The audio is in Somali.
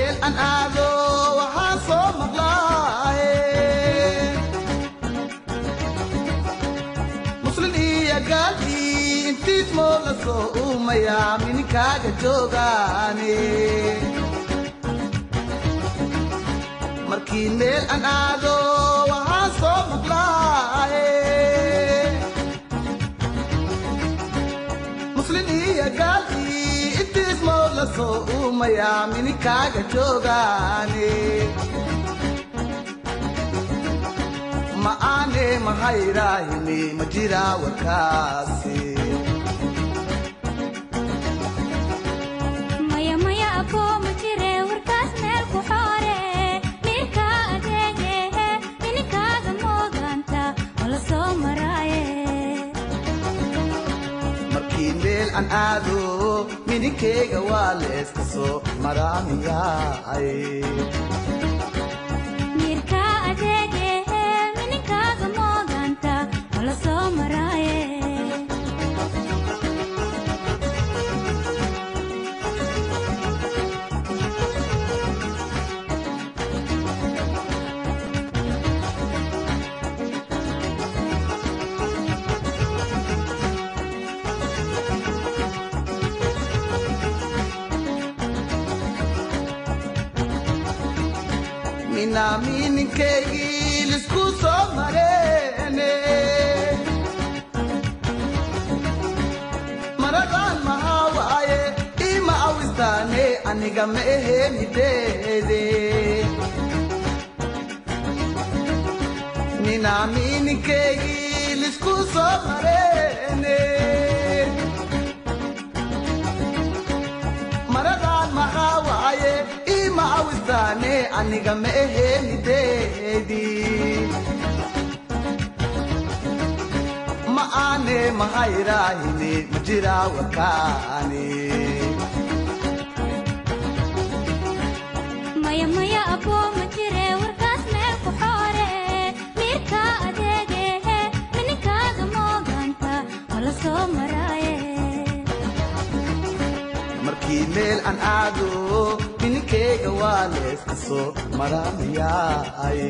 meel aan aado waxaan soo maqlaaye muslin iyo gaalkii intiis moo la soo uumayaa mininkaaga joogaane markii meel aan aado waxaan soo maqlaaye muslin iyo gaalkii intiis moo la soo uumayaa mininkaaga joogaane ma aane mahayrahini ma jiraa warkaasi an aado mininkeyga waa leeska soo maraamiyaay mirka adeege mininkaaga moodanta wala soo maraaye minaaminninkeygi lisku soo mareene maradan maxaa waaye ima awistaane aniga ma ehe mideede minaaminninkeygi lisku soo mareene maradan maxaa waaye awistaane aniga ma ehe mideedi ma aane mahayrahini ma jiraa warkaani maya maya abo ma jire warkaas meel ku xoore mirka adeege mininkaaga mooganta wala soo maraaye markii meel aan aado mininkeyga waa leeska soo maraamiyaay